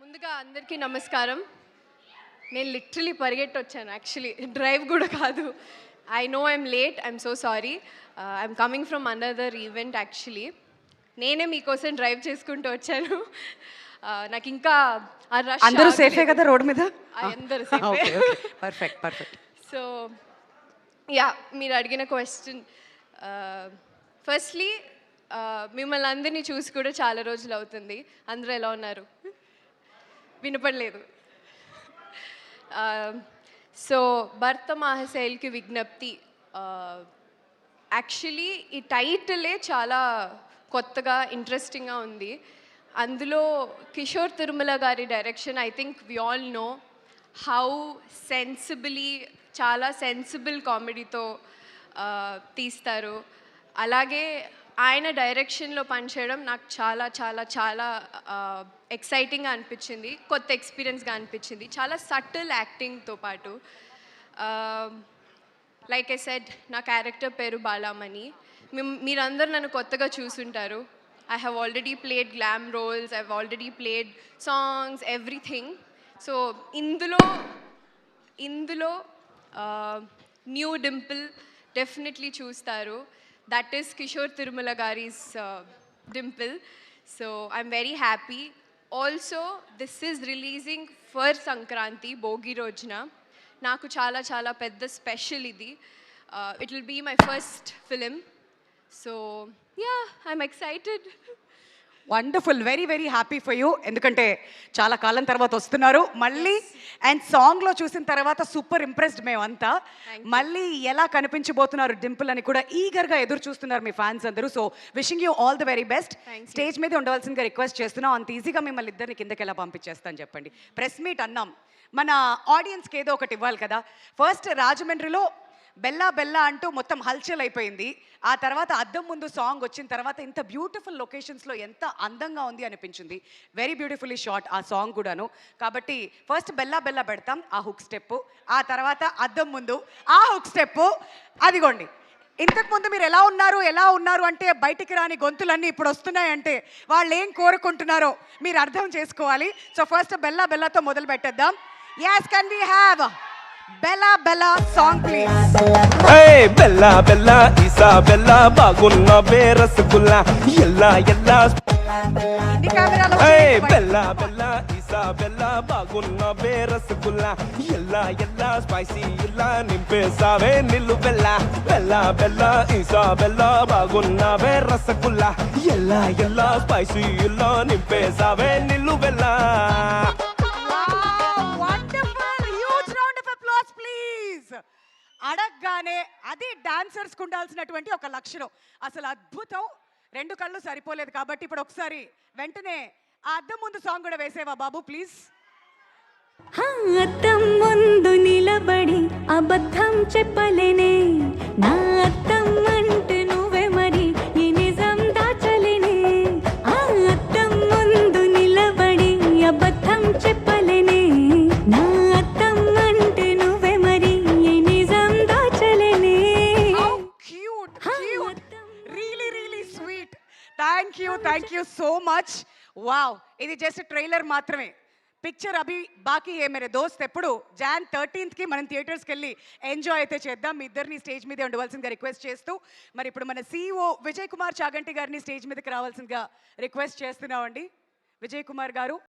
ముందుగా అందరికీ నమస్కారం. నేను లిటరలీ పరిగెట్టొచ్చాను, యాక్చువల్లీ డ్రైవ్ కూడా కాదు. I know I'm late, I'm so sorry. I'm coming from another event actually. నేనే మీకోసం డ్రైవ్ చేసుకుంటూ వచ్చాను. నాకు ఇంకా అందరూ సేఫే కదా రోడ్ మీద? అందరూ పర్ఫెక్ట్ పర్ఫెక్ట్. సో యా, మీరు అడిగిన క్వశ్చన్, ఫస్ట్లీ మిమ్మల్ని అందరినీ చూసి కూడా చాలా రోజులు అవుతుంది. అందరూ ఎలా ఉన్నారు? వినపడలేదు. సో భర్త మహాశైల్కి విజ్ఞప్తి, యాక్చువల్లీ ఈ టైటిలే చాలా కొత్తగా ఇంట్రెస్టింగ్గా ఉంది. అందులో కిషోర్ తిరుమల గారి direction. I think we all know how sensibly, చాలా సెన్సిబుల్ కామెడీతో తీస్తారు. అలాగే ఆయన డైరెక్షన్లో పనిచేయడం నాకు చాలా చాలా చాలా ఎక్సైటింగ్గా అనిపించింది, కొత్త ఎక్స్పీరియన్స్గా అనిపించింది. చాలా సటిల్ యాక్టింగ్తో పాటు, లైక్ ఐ సెడ్, నా క్యారెక్టర్ పేరు బాలామణి. మీరందరూ నన్ను కొత్తగా చూసుంటారు. I have already played glam roles, I have already played songs, everything. So ఇందులో న్యూ డింపుల్ డెఫినెట్లీ చూస్తారు. That is Kishore Tirumala Gari's dimple. So I'm very happy. Also, this is releasing for Sankranti, Bogi Rojna. Naku chala chala pedda special idi. It will be my first film. So yeah, I'm excited. Wonderful, very very happy for you. ఎందుకంటే చాలా కాలం తర్వాత వస్తున్నారు మళ్ళీ. And సాంగ్లో చూసిన తర్వాత super impressed మేమంతా. మళ్ళీ ఎలా కనిపించబోతున్నారు డింపుల్ అని కూడా ఈగర్గా ఎదురు చూస్తున్నారు మీ ఫ్యాన్స్ అందరూ. So wishing you all the very best. Stage మీద ఉండవలసిందిగా రిక్వెస్ట్ చేస్తున్నాం. అంత ఈజీగా మిమ్మల్ని ఇద్దరిని కిందకి ఎలా పంపించేస్తాను చెప్పండి. ప్రెస్ మీట్ అన్నాం, మన ఆడియన్స్కి ఏదో ఒకటి ఇవ్వాలి కదా. ఫస్ట్ రాజమండ్రిలో బెల్లా బెల్లా అంటూ మొత్తం హల్చల్ అయిపోయింది. ఆ తర్వాత అద్దం ముందు సాంగ్ వచ్చిన తర్వాత ఇంత బ్యూటిఫుల్ లొకేషన్స్లో ఎంత అందంగా ఉంది అనిపించింది. వెరీ బ్యూటిఫుల్లీ షాట్ ఆ సాంగ్ కూడాను. కాబట్టి ఫస్ట్ బెల్లా బెల్లా పెడతాం, ఆ హుక్ స్టెప్. ఆ తర్వాత అద్దం ముందు ఆ హుక్ స్టెప్. అదిగోండి, ఇంతకుముందు మీరు ఎలా ఉన్నారు అంటే బయటికి రాని గొంతులన్నీ ఇప్పుడు వస్తున్నాయంటే వాళ్ళు ఏం కోరుకుంటున్నారో మీరు అర్థం చేసుకోవాలి. సో ఫస్ట్ బెల్లా బెల్లాతో మొదలు పెట్టేద్దాం. yes, can we have Bella Bella song please? Hey Bella Bella Isabella bagunna be rasgulla yella yella. Indi camera lo. Hey Bella Bella Isabella bagunna be rasgulla yella yella spicy yella nimpe save nillu bella. Bella Bella Isabella bagunna be rasgulla yella yella spicy yella nimpe save nillu bella. అడగగానే అది డాన్సర్స్కి ఉండాల్సినటువంటి ఒక లక్షణం. అసలు అద్భుతం. రెండు కళ్ళు సరిపోలేదు కాబట్టి ఇప్పుడు ఒకసారి వెంటనే ఆ అద్దం ముందు సాంగ్ కూడా వేసేవా బాబు ప్లీజ్. అద్దం ముందు నిలబడి అబద్ధం చెప్పలేనే, నా అద్దం అంటే నువ్వే మరి ఈ నిజం దాచలేనే. ఆ అద్దం ముందు నిలబడి అబద్ధం చెప్పలేనే, నా అద్దం అంటే నువ్వే మరి ఈ నిజం దాచలేనే. Really sweet. Thank you so much. Wow, ఇది జస్ట్ ట్రైలర్ మాత్రమే. పిక్చర్ అభి బాకీ హే మేరే దోస్త్. ఎప్పుడు Jan 13th మనం థియేటర్స్కి వెళ్ళి ఎంజాయ్ అయితే చేద్దాం. మీ ఇద్దరిని స్టేజ్ మీద ఉండవలసిందిగా రిక్వెస్ట్ చేస్తూ, మరి ఇప్పుడు మన CEO విజయ్ కుమార్ చాగంటి గారిని స్టేజ్ మీదకి రావాల్సిందిగా రిక్వెస్ట్ చేస్తున్నామండి. విజయ్ కుమార్ గారు.